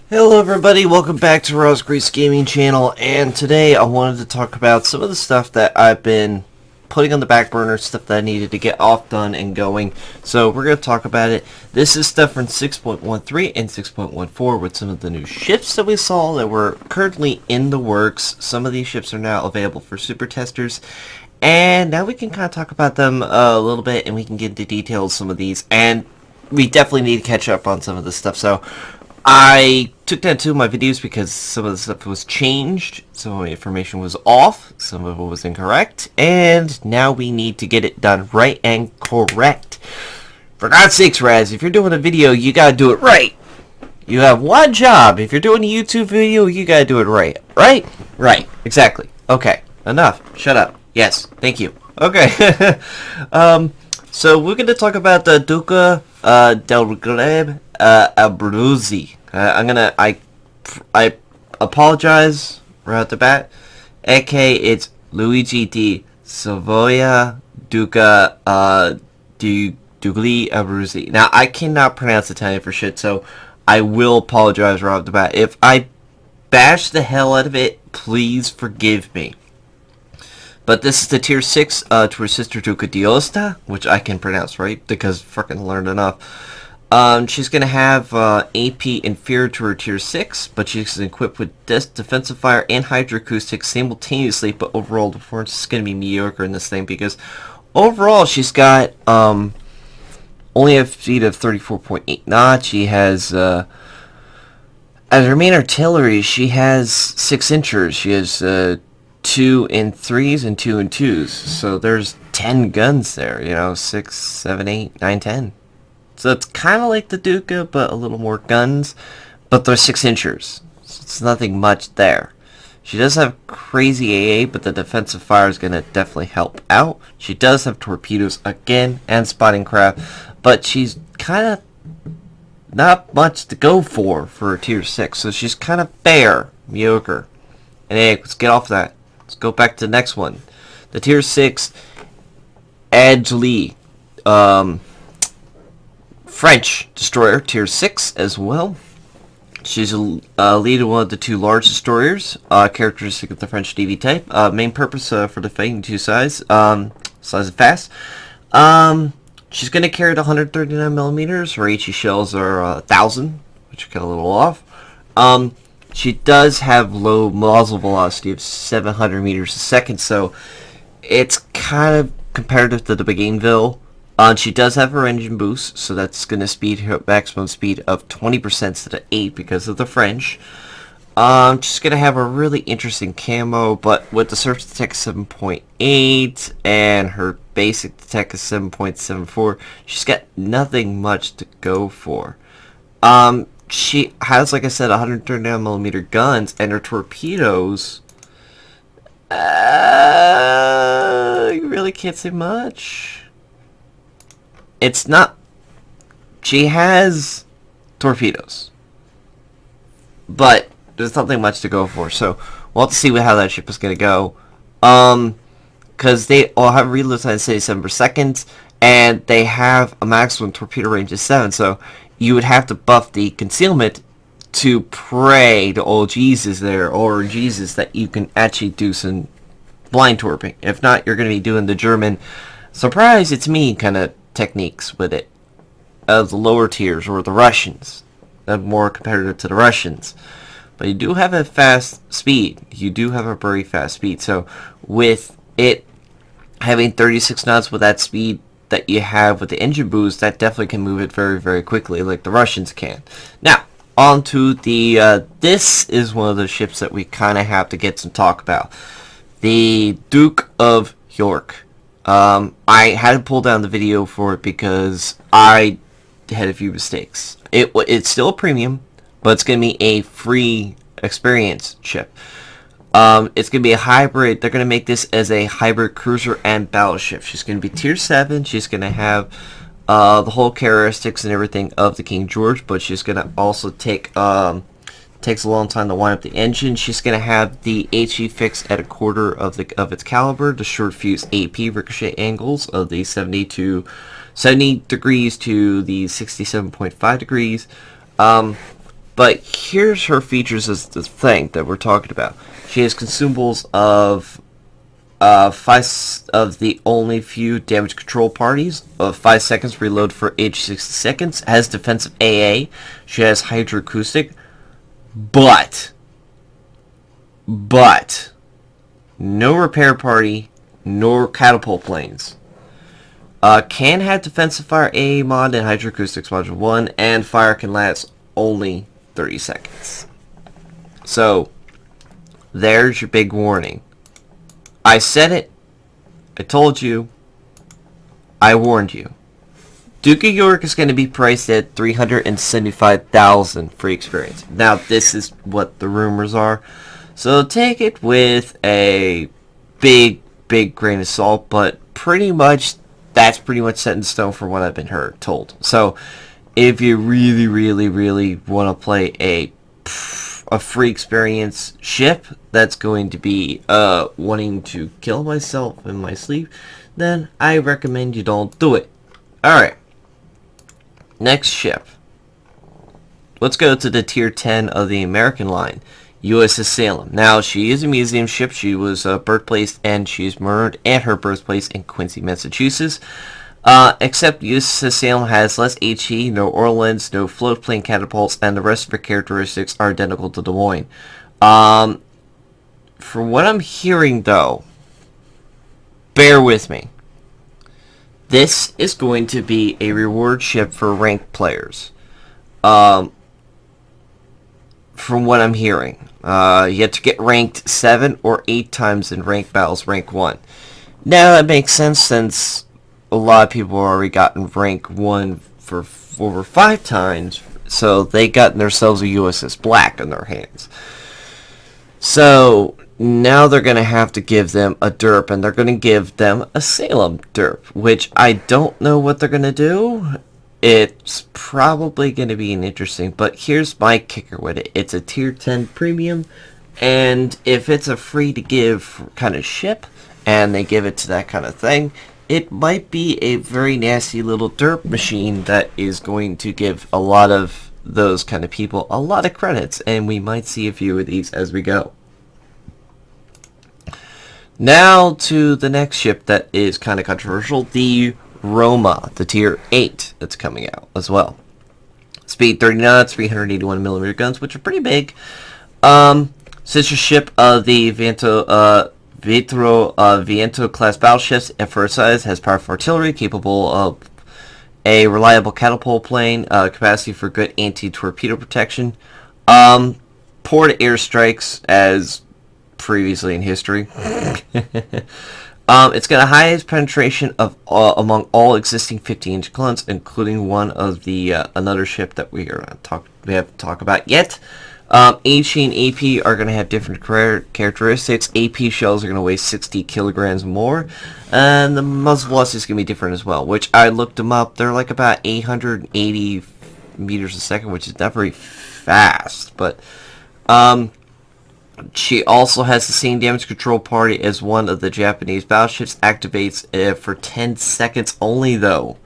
Hello everybody, welcome back to Raw's Grease Gaming Channel, and today I wanted to talk about some of the stuff that I've been putting on the back burner, stuff that I needed to get off done and going. So we're going to talk about it. This is stuff from 6.13 and 6.14 with some of the new ships that we saw that were currently in the works. Some of these ships are now available for super testers, and now we can kind of talk about them a little bit, and we can get into details some of these, and we definitely need to catch up on some of this stuff. So I took down two of my videos because some of the stuff was changed, some of the information was off, some of it was incorrect, and now we need to get it done right and correct. For God's sakes, Raz, if you're doing a video, you gotta do it right. You have one job. If you're doing a YouTube video, you gotta do it right. Right? Right. Exactly. Okay. Enough. Shut up. Yes. Thank you. Okay. So we're gonna talk about the Duca del Gleb Abruzzi. I apologize right at the bat. AK, it's Luigi di Savoia Duca Dugli Abruzzi. Now, I cannot pronounce Italian for shit, so I will apologize right off the bat. If I bash the hell out of it, please forgive me. But this is the tier 6 to her sister Duca d'Aosta, which I can pronounce right because frickin' learned enough. She's going to have AP inferior to her tier 6, but she's equipped with defensive fire and hydroacoustic simultaneously, but overall the performance is going to be mediocre in this thing because overall she's got only a speed of 34.8 knots. She has, as her main artillery, she has 6 inchers. She has 2 in 3s and 2 in 2s. So there's 10 guns there, 6, 7, 8, 9, 10. So it's kind of like the Duca, but a little more guns. But they're 6 inchers. So it's nothing much there. She does have crazy AA, but the defensive fire is going to definitely help out. She does have torpedoes again and spotting craft. But she's kind of not much to go for her tier 6. So she's kind of bare, mediocre. And hey, let's get off that. Let's go back to the next one. The tier 6, Adjli. French destroyer, tier 6 as well. She's a lead of one of the 2 large destroyers, characteristic of the French Navy type. Main purpose for the fighting 2 size, size and fast. She's going to carry the 139mm. Her HE shells are 1,000, which got a little off. She does have low muzzle velocity of 700 meters a second, so it's kind of comparative to the Bougainville. She does have her engine boost, so that's going to speed her maximum speed of 20% instead of 8 because of the French. She's going to have a really interesting camo, but with the surface attack 7.8 and her basic attack is 7.74, she's got nothing much to go for. She has, like I said, 139mm guns, and her torpedoes, you really can't say much. It's not... She has torpedoes, but there's nothing much to go for, so we'll have to see how that ship is going to go. Because they all have reload time of 77 per second, and they have a maximum torpedo range of 7, so you would have to buff the concealment to pray to old Jesus there, or Jesus, that you can actually do some blind torping. If not, you're going to be doing the German surprise it's me kind of techniques with it, of the lower tiers, or the Russians. They're more competitive to the Russians. But you do have a fast speed. You do have a very fast speed. So with it having 36 knots with that speed that you have with the engine boost, that definitely can move it very, very quickly, like the Russians can. Now, on to the, this is one of the ships that we kind of have to get some talk about. The Duke of York. I had to pull down the video for it because I had a few mistakes. It's still a premium, but it's going to be a free experience ship. It's going to be a hybrid. They're going to make this as a hybrid cruiser and battleship. She's going to be tier 7. She's going to have the whole characteristics and everything of the King George, but she's going to also take takes a long time to wind up the engine. She's going to have the HE fixed at a quarter of its caliber, the short fuse AP ricochet angles of the 70 degrees to the 67.5 degrees. But here's her features as the thing that we're talking about. She has consumables of 5 of the only few damage control parties of 5 seconds reload for each 60 seconds. Has defensive AA. She has hydroacoustic. But no repair party nor catapult planes. Can have defensive fire AA mod and hydroacoustics module 1, and fire can last only 30 seconds. So there's your big warning. I said it. I told you. I warned you. Duke of York is going to be priced at $375,000 free experience. Now, this is what the rumors are. So take it with a big grain of salt. But that's pretty much set in stone for what I've been told. So if you really want to play a free experience ship that's going to be wanting to kill myself in my sleep, then I recommend you don't do it. Alright. Next ship. Let's go to the tier 10 of the American line, USS Salem. Now, she is a museum ship. She was birthplaced and she's murdered at her birthplace in Quincy, Massachusetts. Except USS Salem has less HE, no Orleans, no float plane catapults, and the rest of her characteristics are identical to Des Moines. From what I'm hearing, though, bear with me. This is going to be a reward ship for ranked players. From what I'm hearing. You have to get ranked 7 or 8 times in ranked battles, rank 1. Now, that makes sense since a lot of people already gotten rank 1 for over 5 times, so they got themselves a USS Black in their hands. So now they're going to have to give them a derp, and they're going to give them a Salem derp, which I don't know what they're going to do. It's probably going to be an interesting, but here's my kicker with it. It's a tier 10 premium, and if it's a free to give kind of ship, and they give it to that kind of thing, it might be a very nasty little derp machine that is going to give a lot of those kind of people a lot of credits, and we might see a few of these as we go. Now to the next ship that is kind of controversial, the Roma, the tier 8 that's coming out as well. Speed 30 knots, 381mm guns, which are pretty big. Sister ship of the Viento class battleships at first size, has powerful artillery, capable of a reliable catapult plane, capacity for good anti-torpedo protection, poor to airstrikes as previously in history. It's got a highest penetration of among all existing 50-inch guns, including one of the another ship that we haven't talked about yet. HE and AP are going to have different characteristics. AP shells are going to weigh 60 kilograms more, and the muzzle velocity is going to be different as well, which I looked them up. They're like about 880 meters a second, which is not very fast, but she also has the same damage control party as one of the Japanese battleships. Activates for 10 seconds only, though.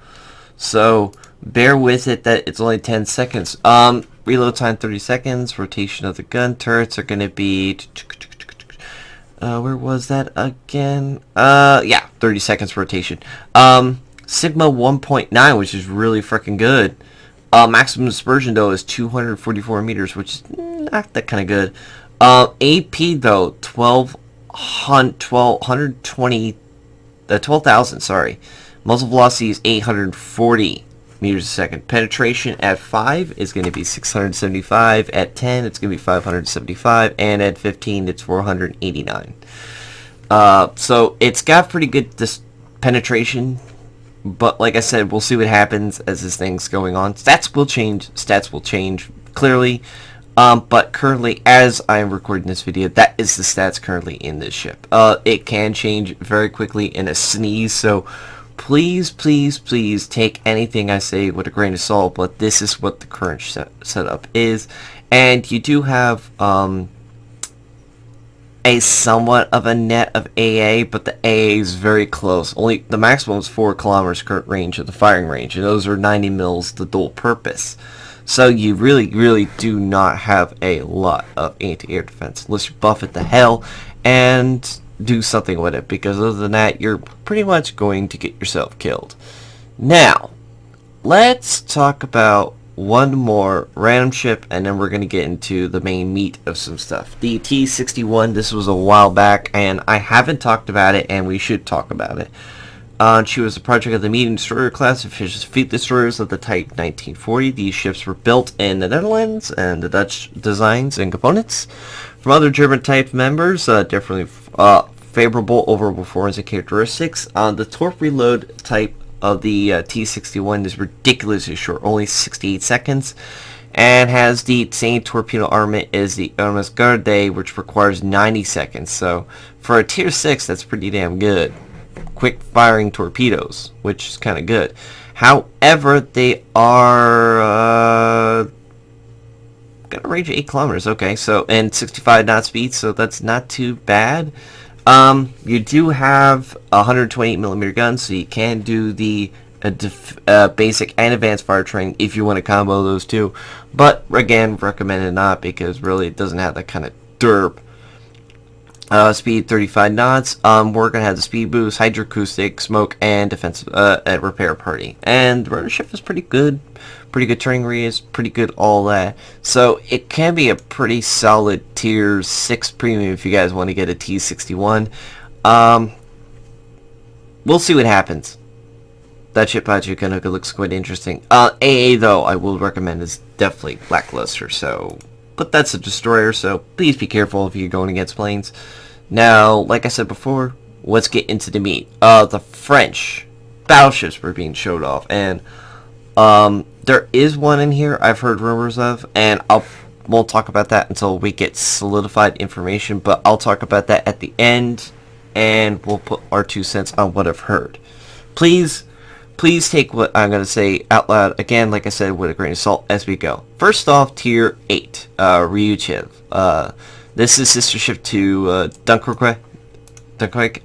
So bear with it that it's only 10 seconds. Reload time 30 seconds. Rotation of the gun turrets are going to be... where was that again? Yeah, 30 seconds rotation. Sigma 1.9, which is really freaking good. Maximum dispersion, though, is 244 meters, which is not that kind of good. AP, though, 12,000, sorry. Muzzle velocity is 840 meters a second. Penetration at 5 is going to be 675. At 10, it's going to be 575. And at 15, it's 489. So it's got pretty good penetration. But like I said, we'll see what happens as this thing's going on. Stats will change, clearly. But currently, as I am recording this video, that is the stats currently in this ship. It can change very quickly in a sneeze, so please take anything I say with a grain of salt, but this is what the current setup is. And you do have a somewhat of a net of AA, but the AA is very close. Only the maximum is 4 kilometers current range of the firing range, and those are 90 mils the dual purpose. So you really do not have a lot of anti-air defense unless you buff it to hell and do something with it, because other than that, you're pretty much going to get yourself killed. Now, let's talk about one more random ship, and then we're going to get into the main meat of some stuff. The T-61, this was a while back, and I haven't talked about it, and we should talk about it. She was a project of the medium destroyer class of fleet destroyers of the Type 1940. These ships were built in the Netherlands, and the Dutch designs and components from other German type members, definitely favorable overall performance and characteristics. The torque reload type of the T-61 is ridiculously short, only 68 seconds, and has the same torpedo armament as the Hermes Garde, which requires 90 seconds. So for a tier 6, that's pretty damn good. Quick firing torpedoes, which is kind of good. However, they are got a range of 8 kilometers. Okay, so, and 65 knot speed, so that's not too bad. You do have 128 millimeter guns, so you can do the basic and advanced fire training if you want to combo those two. But again, recommended not, because really it doesn't have that kind of derp. Speed 35 knots. We're gonna have the speed boost, hydroacoustic, smoke, and defensive repair party. And the rudder shift is pretty good turning radius, pretty good all that. So it can be a pretty solid tier 6 premium if you guys want to get a T-61. We'll see what happens. That ship Pachuca looks quite interesting. AA though, I will recommend, is definitely lackluster. So, but that's a destroyer, so please be careful if you're going against planes. Now, like I said before, let's get into the meat. The French battleships were being showed off, and there is one in here I've heard rumors of, and won't talk about that until we get solidified information, but I'll talk about that at the end, and we'll put our 2 cents on what I've heard. Please take what I'm going to say out loud, again, like I said, with a grain of salt as we go. First off, Tier 8, Ryuchev. This is sister ship to Dunkirk,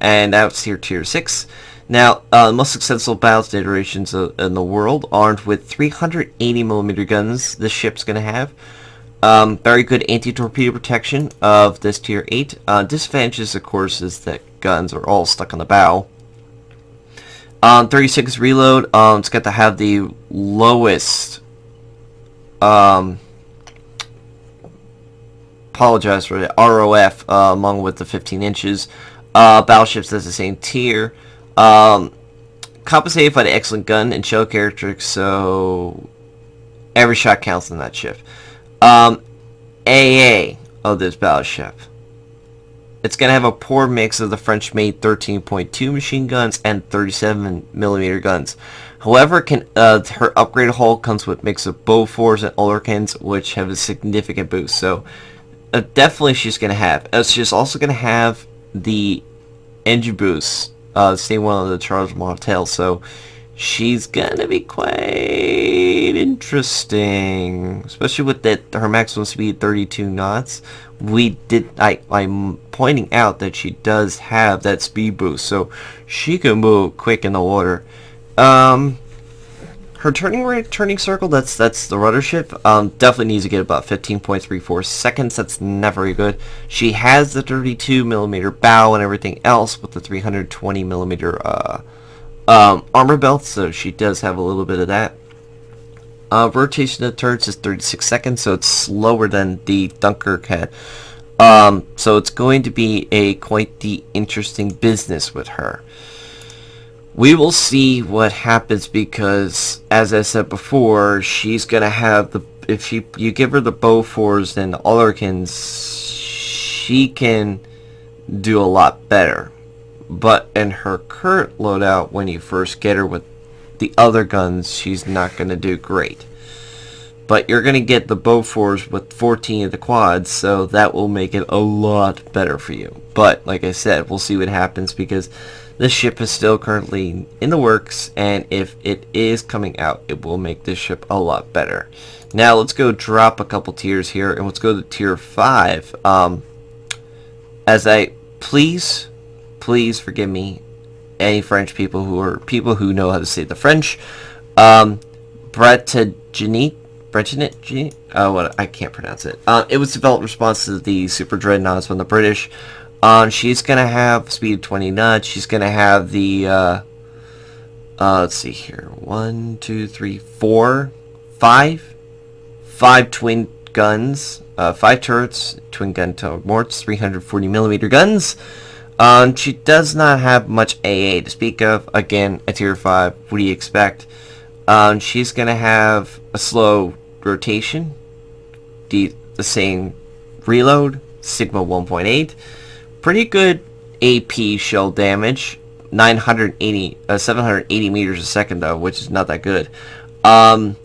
and that's Tier 6. Now, most successful battle iterations in the world, armed with 380 millimeter guns, this ship's going to have. Very good anti-torpedo protection of this Tier 8. Disadvantages, of course, is that guns are all stuck on the bow. 30 seconds reload. It's got to have the lowest. Apologize for the ROF along with the 15 inches. Battleships that's the same tier. Compensated by the excellent gun and shell characteristics, so every shot counts on that ship. AA of this battleship. It's going to have a poor mix of the French-made 13.2 machine guns and 37 millimeter guns. However, her upgraded hull comes with a mix of Bofors and Olerkins, which have a significant boost. So, definitely she's going to have. She's also going to have the engine boost, same one of the Charles Martel. So, she's going to be quite interesting, especially with her maximum speed 32 knots. I'm pointing out that she does have that speed boost, so she can move quick in the water. Her turning circle, that's the rudder ship, definitely needs to get about 15.34 seconds. That's not very good. She has the 32 millimeter bow and everything else with the 320 millimeter armor belt, so she does have a little bit of that. Rotation of turrets is 36 seconds, so it's slower than the Dunkirk had. So it's going to be quite the interesting business with her. We will see what happens, because, as I said before, she's going to have if you give her the Bofors and the Olerkins, she can do a lot better. But in her current loadout, when you first get her with the other guns, she's not going to do great. But you're going to get the Bofors with 14 of the quads, so that will make it a lot better for you. But, like I said, we'll see what happens, because this ship is still currently in the works, and if it is coming out, it will make this ship a lot better. Now, let's go drop a couple tiers here, and let's go to Tier 5. Please forgive me, any French people who know how to say the French. Bretagne, Bretonnet, what, I can't pronounce it. It was developed in response to the Super Dreadnoughts from the British. She's gonna have speed of 20 knots. She's gonna have the, let's see here, 1, 2, 3, 4, 5 twin guns, 5 turrets, twin gun morts, 340 millimeter guns. She does not have much AA to speak of. Again, a tier 5. What do you expect? She's gonna have a slow rotation, the same reload, Sigma 1.8, pretty good AP shell damage, 780 meters a second though, which is not that good. And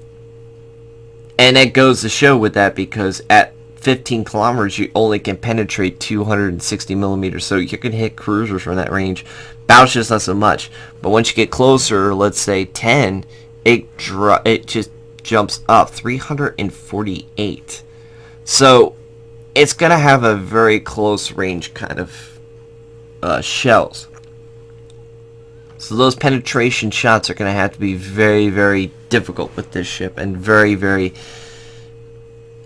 it goes to show with that because at 15 kilometers you only can penetrate 260 millimeters, so you can hit cruisers from that range. Battleships not so much, but once you get closer, let's say 10, it just jumps up 348. So it's gonna have a very close range kind of shells. So those penetration shots are gonna have to be very, very difficult with this ship, and very, very.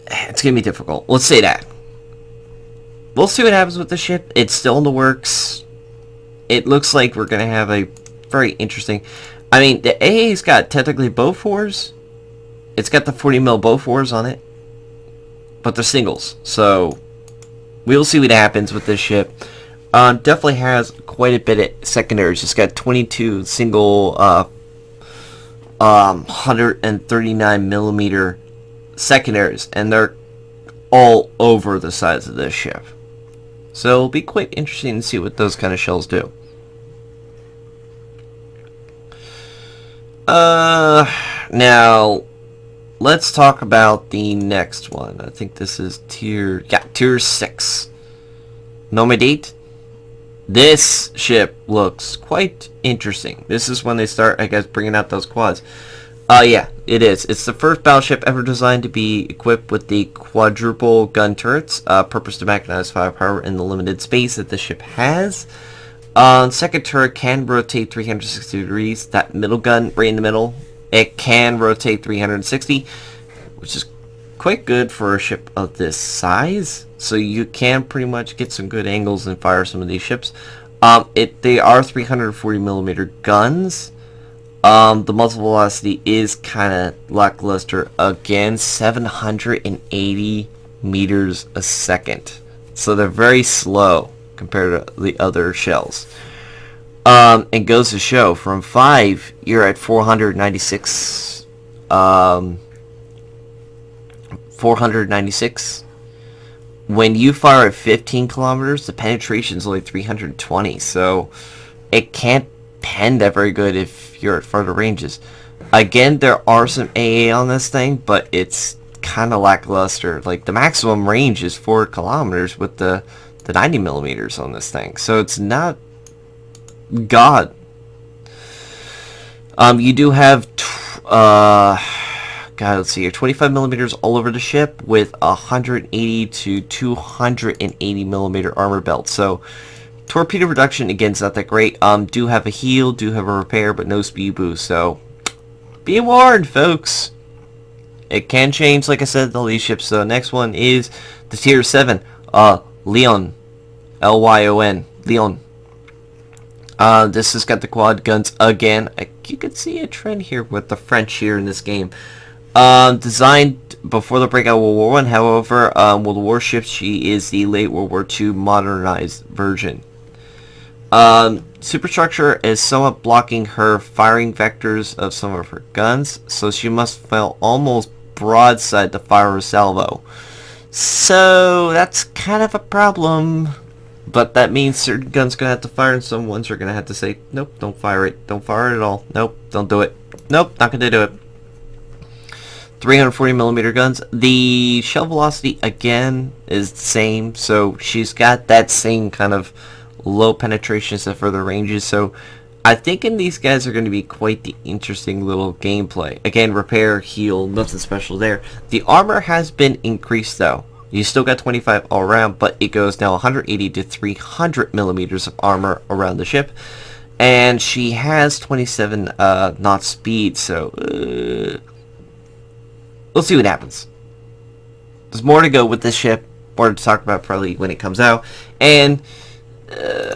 It's gonna be difficult. Let's say that. We'll see what happens with the ship. It's still in the works. It looks like we're gonna have a very interesting. I mean, the AA's got technically Bofors. It's got the 40 mil Bofors on it, but they're singles. So we'll see what happens with this ship. Definitely has quite a bit of secondaries. It's got 22 single 139 millimeter secondaries, and they're all over the sides of this ship. So it'll be quite interesting to see what those kind of shells do. Now let's talk about the next one. I think this is tier 6. Nomadate. This ship looks quite interesting. This is when they start, I guess, bringing out those quads. Yeah, it is. It's the first battleship ever designed to be equipped with the quadruple gun turrets, purpose to maximize firepower in the limited space that the ship has. Second turret can rotate 360 degrees. That middle gun right in the middle, it can rotate 360, which is quite good for a ship of this size. So you can pretty much get some good angles and fire some of these ships. They are 340 millimeter guns. The muzzle velocity is kind of lackluster. Again, 780 meters a second. So they're very slow compared to the other shells. It goes to show, from 5, you're at 496. 496. When you fire at 15 kilometers, the penetration is only 320. So it can't pen that very good if you're at farther ranges. Again, there are some AA on this thing, but it's kind of lackluster. Like, the maximum range is 4 kilometers with the 90 millimeters on this thing, so it's not God. You do have let's see here, 25 millimeters all over the ship with 180 to 280 millimeter armor belt. So torpedo reduction, again, is not that great. Do have a heal, do have a repair, but no speed boost. So be warned, folks. It can change, like I said, the lead ships. So next one is the tier 7, Lyon. Lyon. Lyon. This has got the quad guns again. You can see a trend here with the French here in this game. Designed before the breakout of World War I, however, with Warships, she is the late World War II modernized version. Superstructure is somewhat blocking her firing vectors of some of her guns, so she must fail almost broadside to fire a salvo. So that's kind of a problem. But that means certain guns are going to have to fire, and some ones are going to have to say, nope, don't fire it. Don't fire it at all. Nope, don't do it. Nope, not going to do it. 340 millimeter guns. The shell velocity, again, is the same. So she's got that same kind of low penetrations at further ranges. So I think these guys are going to be quite the interesting little gameplay. Again, repair, heal, nothing special there. The armor has been increased, though. You still got 25 all around, but it goes now 180 to 300 millimeters of armor around the ship. And she has 27 knot speed, so we'll see what happens. There's more to go with this ship, more to talk about probably when it comes out, and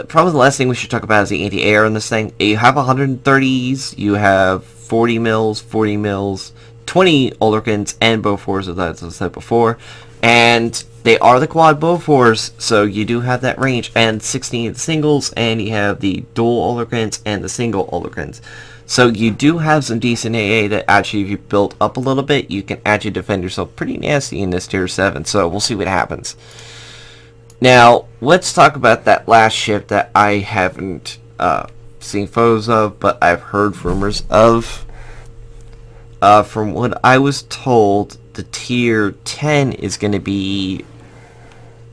probably the last thing we should talk about is the anti-air in this thing. You have 130s, you have 40 mils, 40 mils, 20 Ulrikans, and Bofors, as I said before, and they are the quad Bofors, so you do have that range, and 16 singles, and you have the dual Ulrikans and the single Ulrikans. So you do have some decent AA that actually, if you build up a little bit, you can actually defend yourself pretty nasty in this tier 7. So we'll see what happens. Now, let's talk about that last ship that I haven't seen photos of, but I've heard rumors of. From what I was told, the tier 10 is going to be,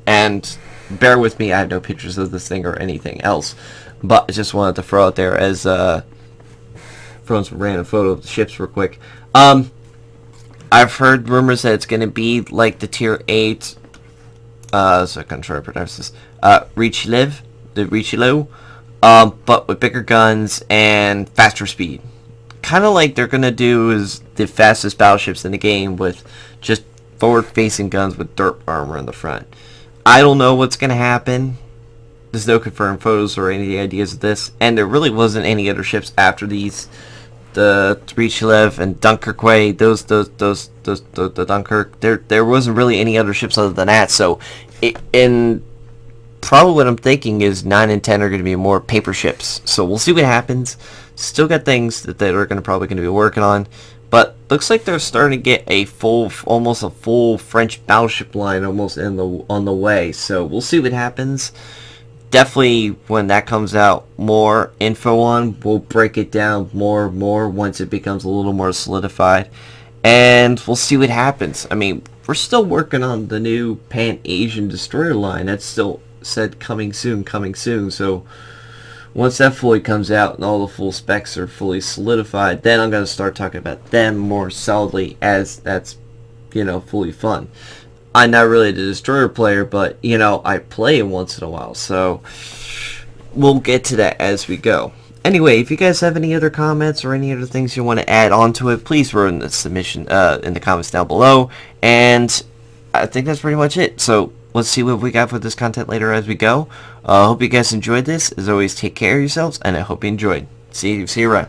and bear with me, I have no pictures of this thing or anything else, but I just wanted to throw out there as throwing some random photo of the ships real quick. I've heard rumors that it's going to be like the tier 8, so I can try to pronounce this, Richelieu, but with bigger guns and faster speed. Kind of like they're going to do is the fastest battleships in the game with just forward-facing guns with dirt armor in the front. I don't know what's going to happen. There's no confirmed photos or any ideas of this, and there really wasn't any other ships after these. The Richelieu and Dunkirk, the Dunkirk. There wasn't really any other ships other than that. So, probably what I'm thinking is 9 and 10 are going to be more paper ships. So we'll see what happens. Still got things that they're probably going to be working on, but looks like they're starting to get almost a full French battleship line almost on the way. So we'll see what happens. Definitely when that comes out, more info on, we'll break it down more once it becomes a little more solidified, and we'll see what happens. I mean, we're still working on the new Pan-Asian destroyer line. That's still said coming soon, so once that fully comes out and all the full specs are fully solidified, then I'm going to start talking about them more solidly, as that's, fully fun. I'm not really the destroyer player, but, I play it once in a while, so we'll get to that as we go. Anyway, if you guys have any other comments or any other things you want to add on to it, please throw in the submission in the comments down below, and I think that's pretty much it. So let's see what we got for this content later as we go. I hope you guys enjoyed this. As always, take care of yourselves, and I hope you enjoyed. See you around.